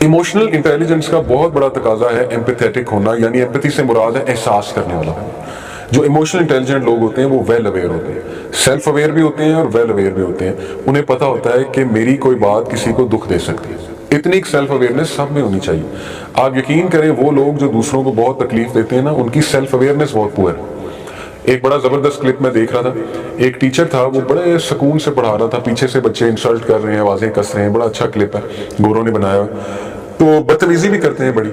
Emotional intelligence का बहुत बड़ा तकाजा है एम्पैथेटिक होना, यानी एम्पैथी से मुराद है एहसास करने वाला। जो इमोशनल इंटेलिजेंट लोग होते हैं वो वेल अवेयर होते हैं, सेल्फ अवेयर भी होते हैं और वेल अवेयर भी होते हैं। उन्हें पता होता है कि मेरी कोई बात किसी को दुख दे सकती है। इतनी एक सेल्फ अवेयरनेस सब में होनी चाहिए। आप यकीन करें, वो लोग जो दूसरों को बहुत तकलीफ देते हैं ना, उनकी सेल्फ अवेयरनेस बहुत पुअर है। एक बड़ा जबरदस्त क्लिप मैं देख रहा था, एक टीचर था, वो बड़े सुकून से पढ़ा रहा था, पीछे से बच्चे इंसल्ट कर रहे हैं, आवाजें कस रहे हैं, बड़ा अच्छा क्लिप है, गोरों ने बनाया, तो बदतमीजी भी करते हैं बड़ी।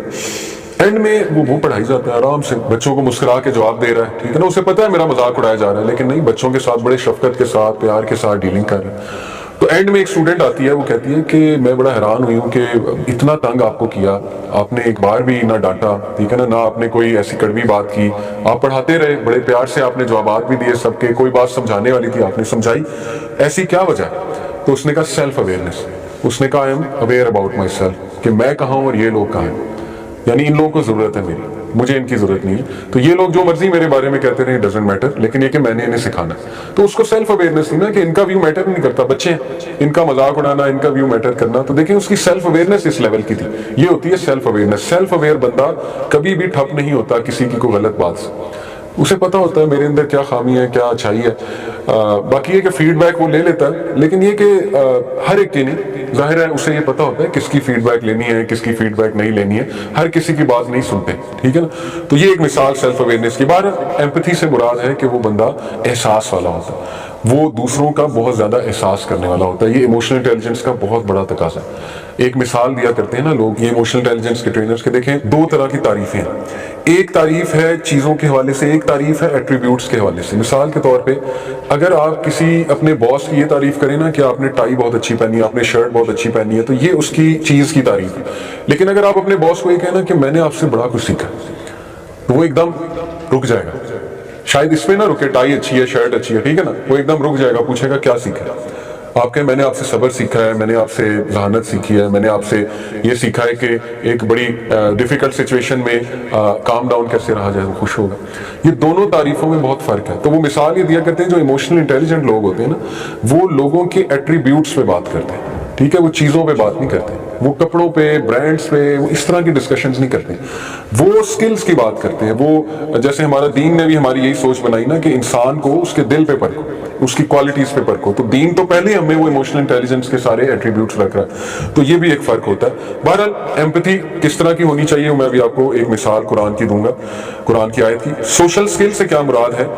एंड में वो पढ़ाई जाता है आराम से, बच्चों को मुस्कुरा के जवाब दे रहा है, ठीक है ना, उसे पता है मेरा मजाक उड़ाया जा रहा है, लेकिन नहीं, बच्चों के साथ बड़े शफकत के साथ, प्यार के साथ डीलिंग कर रहे हैं। तो एंड में एक स्टूडेंट आती है, वो कहती है कि मैं बड़ा हैरान हुई हूँ कि इतना तंग आपको किया, आपने एक बार भी ना डांटा, ठीक है ना आपने कोई ऐसी कड़वी बात की, आप पढ़ाते रहे, बड़े प्यार से आपने जवाब भी दिए सबके, कोई बात समझाने वाली थी आपने समझाई, ऐसी क्या वजह है? तो उसने कहा सेल्फ अवेयरनेस। उसने कहा I am aware about my self, कि मैं कहाँ हूँ और ये लोग कहाँ हैं, यानी इन लोगों को जरूरत है मेरी, मुझे इनकी जरूरत नहीं है। तो ये लोग जो मर्जी मेरे बारे में कहते रहे, डजंट मैटर, लेकिन ये कि मैंने इन्हें सिखाना है। तो उसको सेल्फ अवेयरनेस थी ना कि इनका व्यू मैटर नहीं करता, बच्चे हैं, इनका मजाक उड़ाना, इनका व्यू मैटर करना। तो देखिए उसकी सेल्फ अवेयरनेस इस लेवल की थी। ये होती है सेल्फ अवेयरनेस। सेल्फ अवेयर बंदा कभी भी ठप नहीं होता किसी की कोई गलत बात से। उसे पता होता है मेरे अंदर क्या खामी है, क्या अच्छाई है। बाकी ये कि फीडबैक वो ले लेता है, लेकिन ये कि हर एक की नहीं, जाहिर है उसे ये पता होता है किसकी फीडबैक लेनी है, किसकी फीडबैक नहीं लेनी है, हर किसी की बात नहीं सुनते, ठीक है ना। तो ये एक मिसाल सेल्फ अवेयरनेस की। बार एम्पैथी से मुराद है कि वो बंदा एहसास वाला होता है, वो दूसरों का बहुत ज्यादा एहसास करने वाला होता है। ये इमोशनल इंटेलिजेंस का बहुत बड़ा तकाजा है। एक मिसाल दिया करते हैं ना लोग, ये इमोशनल इंटेलिजेंस के ट्रेनर्स के, देखें दो तरह की तारीफें हैं। एक तारीफ है चीजों के हवाले से, एक तारीफ है एट्रीब्यूट्स के हवाले से। मिसाल के तौर पे अगर आप किसी अपने बॉस की ये तारीफ करें ना कि आपने टाई बहुत अच्छी पहनी है, आपने शर्ट बहुत अच्छी पहनी है, तो ये उसकी चीज की तारीफ है। लेकिन अगर आप अपने बॉस को ये कहना कि मैंने आपसे बड़ा कुछ सीखा, तो वो एकदम रुक जाएगा। शायद इसमें ना रुके, टाई अच्छी है, शर्ट अच्छी है, ठीक है ना, वो एकदम रुक जाएगा, पूछेगा क्या सीखा। आप कहें मैंने आपसे सब्र सीखा है, मैंने आपसे जहानत सीखी है, मैंने आपसे ये सीखा है कि एक बड़ी डिफिकल्ट सिचुएशन में काम डाउन कैसे रहा जाए, वो खुश होगा। ये दोनों तारीफों में बहुत फर्क है। तो वो मिसाल ये दिया करते हैं, जो इमोशनल इंटेलिजेंट लोग होते हैं ना, वो लोगों के एट्रीब्यूट्स पे बात करते हैं, ठीक है, वो चीजों पे बात नहीं करते, वो कपड़ों पे, ब्रांड्स पे, वो इस तरह की डिस्कशंस नहीं करते, वो स्किल्स की बात करते हैं। वो जैसे हमारा दीन ने भी हमारी यही सोच बनाई ना कि इंसान को उसके दिल पे परखो, उसकी क्वालिटीज पे परखो। तो दीन तो पहले हमें वो इमोशनल इंटेलिजेंस के सारे एट्रीब्यूट्स रख रहा है। तो ये भी एक फर्क होता है। बहरहाल एम्पैथी किस तरह की होनी चाहिए, मैं भी आपको एक मिसाल कुरान की दूंगा, कुरान की आयत की। सोशल स्किल से क्या मुराद है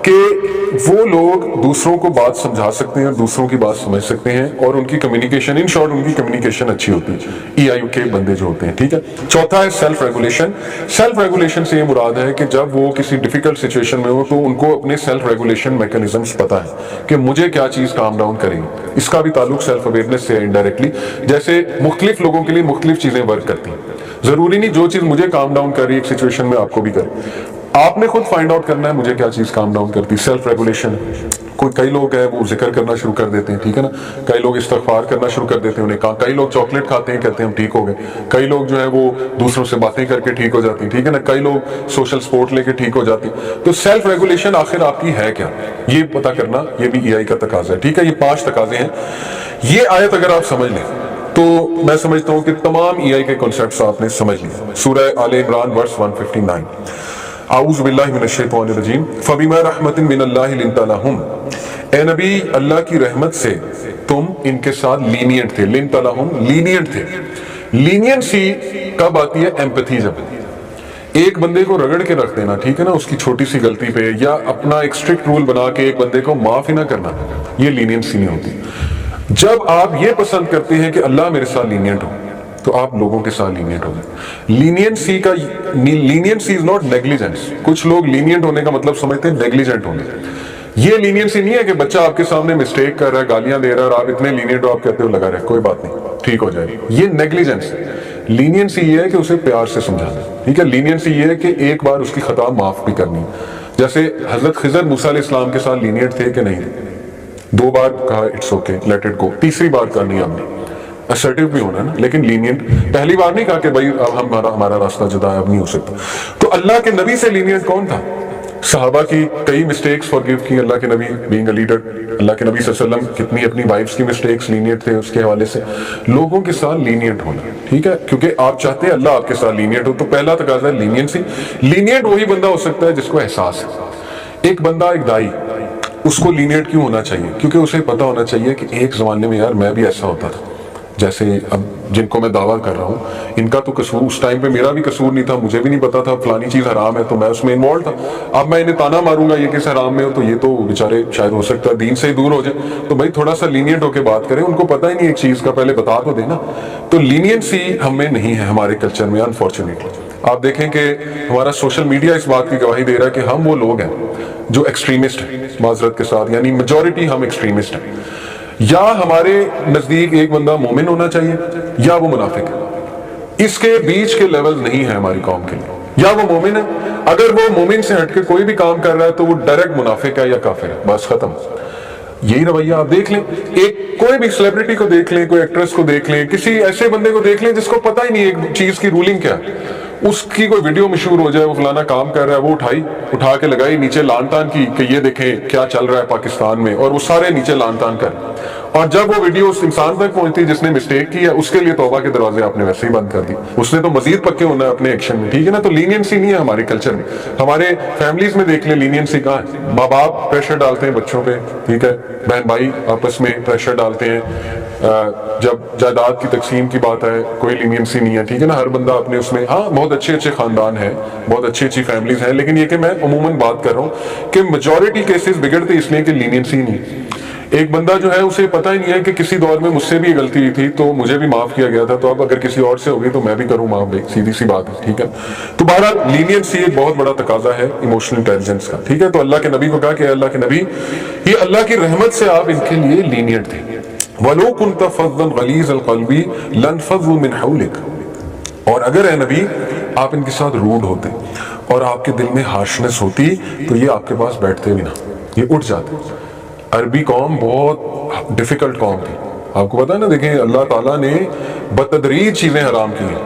कि वो लोग दूसरों को बात समझा सकते हैं, दूसरों की बात समझ सकते हैं, और उनकी कम्युनिकेशन, इन शॉर्ट उनकी कम्युनिकेशन अच्छी होती है, EIQ के बंदे जो होते हैं, ठीक है। चौथा है सेल्फ रेगुलेशन। सेल्फ रेगुलेशन से ये मुराद है कि जब वो किसी डिफिकल्ट सिचुएशन में हो तो उनको अपने सेल्फ रेगुलेशन मैकेनिज्म्स पता है कि मुझे क्या चीज काम डाउन करेगी। इसका भी ताल्लुक सेल्फ अवेयरनेस से है इनडायरेक्टली। जैसे मुख्तलिफ लोगों के लिए मुख्तलिफ चीजें वर्क करती हैं, जरूरी नहीं जो चीज मुझे काम डाउन कर रही है एक सिचुएशन में आपको भी करे। आपने खुद फाइंड आउट करना है मुझे क्या चीज काम डाउन करती है, सेल्फ रेगुलेशन। कई लोग हैं वो जिक्र करना शुरू कर देते हैं, ठीक है ना, कई लोग इस्तगफार करना शुरू कर देते हैं, उन्हें कहा, कई लोग चॉकलेट खाते हैं, कहते हैं हम ठीक हो गए, कई लोग जो है वो दूसरों से बातें करके ठीक हो जाती हैं, ठीक है ना, कई लोग सोशल सपोर्ट लेके ठीक हो जाती हैं। तो सेल्फ रेगुलेशन आखिर आपकी है क्या, ये पता करना, ये भी EI का तकाजा है, ठीक है। ये 5 तकाजे हैं। ये आयत अगर आप समझ लें तो मैं समझता हूं कि तमाम EI के कॉन्सेप्ट्स आपने समझ लिए। सूरह आले इमरान वर्स 159, आऊज़ु बिल्लाहि मिनश्शैतानिर रजीम, फबिमा रहमतिन मिनल्लाहि लिंता लहुम। ए नबी, अल्लाह की रहमत से तुम इनके साथ लीनियंट थे। लिंता लहुम, लीनियंट थे। लीनियंसी कब आती है? एम्पैथी। जब एक बंदे को रगड़ के रख देना, ठीक है ना, उसकी छोटी सी गलती पे, या अपना एक स्ट्रिक्ट रूल बना के एक बंदे को माफ ही ना करना, ये लीनियंसी नहीं होती। जब आप ये पसंद करते हैं कि अल्लाह मेरे साथ लीनियंट हो, तो आप लोगों के साथ लीनियंट हो गए। लीनियंसी का, लीनियंसी इज नॉट नेग्लिजेंस। कुछ लोग लीनियंट होने का मतलब समझते हैं नेग्लिजेंट होने। ये लीनियंसी नहीं है कि बच्चा आपके सामने मिस्टेक कर रहा है, गालियां दे रहा है, और आप इतने लीनियंट हो, आप कहते हो लगा रहे कोई बात नहीं, ठीक हो जाएगी। ये नेग्लिजेंस है। लीनियंसी ये है कि उसे प्यार से समझाना, ठीक है। लीनियंसी ये है कि एक बार उसकी खता माफ भी करनी। जैसे हजरत खिजर मूसा अलैहिस्सलाम के साथ लीनियंट थे कि नहीं थे? 2 बार कहा it's okay, let it go, तीसरी बार कहा नहीं, हमने असर्टिव भी होना है ना, लेकिन लीनियंट। पहली बार नहीं कहा कि भाई अब हमारा रास्ता जुदा है, अब नहीं हो सकता। तो अल्लाह के नबी से लीनियंट कौन था? صحابہ کی کئی مسٹیکس فارگیو کی اللہ کے نبی بینگ اے لیڈر. اللہ کے نبی صلی اللہ علیہ وسلم کتنی اپنی وائفز کی مسٹیکس لینیٹ تھے اس کے حوالے سے. لوگوں کے ساتھ لینیٹ ہونا, ٹھیک ہے, کیونکہ آپ چاہتے ہیں اللہ آپ کے ساتھ لینیٹ ہو, تو پہلا تقاضا ہے لینینسی. لینیٹ وہی بندہ ہو سکتا ہے جس کو احساس ہے. ایک بندہ, ایک دائی, اس کو لینیٹ کیوں ہونا چاہیے؟ کیونکہ اسے پتا ہونا چاہیے کہ ایک زمانے میں یار میں بھی ایسا ہوتا تھا, جیسے اب جن کو میں دعویٰ کر رہا ہوں ان کا تو قصور, اس ٹائم پہ میرا بھی قصور نہیں تھا, مجھے بھی نہیں پتا تھا فلانی چیز حرام ہے تو میں اس میں انوالو تھا. اب میں انہیں تانا ماروں گا یہ کس حرام میں ہو, تو یہ تو بیچارے شاید ہو سکتا ہے دین سے ہی دور ہو جائے. تو بھائی تھوڑا سا لینینٹ ہو کے بات کریں, ان کو پتہ ہی نہیں ایک چیز کا, پہلے بتا تو دینا. تو لینینسی ہم میں نہیں ہے ہمارے کلچر میں انفارچونیٹلی. آپ دیکھیں کہ ہمارا سوشل میڈیا اس بات کی گواہی دے رہا ہے کہ ہم وہ لوگ ہیں جو ایکسٹریمسٹ ہیں, معذرت کے ساتھ, یعنی میجورٹی ہم ایکسٹریمسٹ ہیں. یا ہمارے نزدیک ایک بندہ مومن ہونا چاہیے یا وہ منافق ہے, اس کے بیچ کے لیول نہیں ہے ہماری قوم کے لیے. یا وہ مومن ہے, اگر وہ مومن سے ہٹ کے کوئی بھی کام کر رہا ہے تو وہ ڈائریکٹ منافق ہے یا کافر ہے, بس ختم. یہی رویہ آپ دیکھ لیں, ایک کوئی بھی سیلیبریٹی کو دیکھ لیں, کوئی ایکٹریس کو دیکھ لیں, کسی ایسے بندے کو دیکھ لیں جس کو پتہ ہی نہیں ایک چیز کی رولنگ کیا ہے. اس کی کوئی ویڈیو مشہور ہو جائے, وہ فلانا کام کر رہا ہے, وہ اٹھا کے لگائی نیچے لان تان کی کہ یہ دیکھیں کیا چل رہا ہے پاکستان میں, اور وہ سارے نیچے لان تان کر. اور جب وہ ویڈیو اس انسان تک پہنچتی جس نے مسٹیک کی ہے, اس کے لیے توبہ کے دروازے آپ نے ویسے ہی بند کر دی. اس نے تو مزید پکے ہونا ہے اپنے ایکشن میں, ٹھیک ہے نا. تو لینینسی نہیں ہے ہمارے کلچر میں. ہمارے فیملیز میں دیکھ لیں لینینسی کہاں ہے. ماں باپ پریشر ڈالتے ہیں بچوں پہ, ٹھیک ہے, بہن بھائی آپس میں پریشر ڈالتے ہیں. جب جائیداد کی تقسیم کی بات ہے کوئی لینینسی نہیں ہے, ٹھیک ہے نا. ہر بندہ اپنے اس میں, ہاں بہت اچھے خاندان ہیں, بہت اچھی فیملیز ہیں, لیکن یہ کہ میں عموماً بات کر رہا ہوں کہ میجورٹی کیسز بگڑتے اس لیے کہ لینینسی نہیں. ایک بندہ جو ہے اسے پتہ ہی نہیں ہے کہ کسی دور میں مجھ سے بھی غلطی ہوئی تھی تو مجھے بھی معاف کیا گیا تھا, تو اب اگر کسی اور سے ہوگی تو میں بھی کروں معاف, سیدھی سی بات ہے, ٹھیک ہے. تو بہرحال لینینسی ایک بہت بڑا تقاضا ہے ایموشنل انٹیلیجنس کا, ٹھیک ہے. تو اللہ کے نبی کو کہا کہ اللہ کے نبی یہ اللہ کی رحمت سے آپ ان کے لیے لینینٹ تھے. وَلَوْ كُنْتَ فَظًّا غَلِيظَ الْقَلْبِ لَانفَضُّوا مِنْ حَوْلِكَ, اور اگر اے نبی آپ ان کے ساتھ روڈ ہوتے اور آپ کے دل میں ہارشنس ہوتی تو یہ آپ کے پاس بیٹھتے بھی نہ, یہ اٹھ جاتے. عربی قوم بہت ڈیفیکلٹ قوم تھی, آپ کو پتا ہے نا. دیکھیں اللہ تعالیٰ نے بتدریج چیزیں حرام کی ہیں,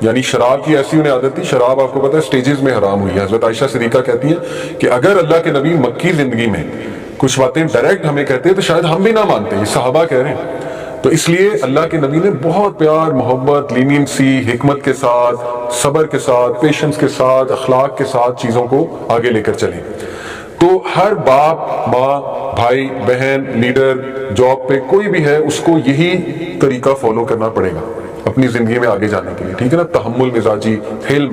یعنی شراب کی ایسی انہیں عادت تھی, شراب آپ کو پتا ہے سٹیجز میں حرام ہوئی ہے. حضرت عائشہ صدیقہ کہتی ہیں کہ اگر اللہ کے نبی مکی زندگی میں کچھ باتیں ڈائریکٹ ہمیں کہتے تو شاید ہم بھی نہ مانتے, یہ صحابہ کہہ رہے ہیں. تو اس لیے اللہ کے نبی نے بہت پیار, محبت, لینینسی, حکمت کے ساتھ, صبر کے ساتھ, پیشنس کے ساتھ, اخلاق کے ساتھ چیزوں کو آگے لے کر چلیں. تو ہر باپ, ماں, بھائی, بہن, لیڈر, جاب پہ کوئی بھی ہے, اس کو یہی طریقہ فالو کرنا پڑے گا اپنی زندگی میں آگے جانے کے لیے, ٹھیک ہے نا. تحمل مزاجی, حلم.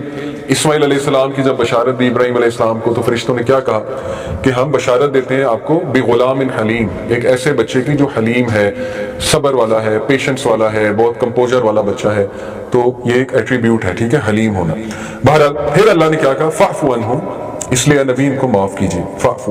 اسماعیل علیہ السلام کی جب بشارت دی ابراہیم علیہ السلام کو, تو فرشتوں نے کیا کہا کہ ہم بشارت دیتے ہیں آپ کو بغلام حلیم, ایک ایسے بچے کی جو حلیم ہے, صبر والا ہے, پیشنس والا ہے, بہت کمپوزر والا بچہ ہے. تو یہ ایک ایٹریبیوٹ ہے, ٹھیک ہے, حلیم ہونا. بہرحال پھر اللہ نے کیا کہا فاعفو عنہم, اس لیے نبی ان کو معاف کیجیے. فاعفو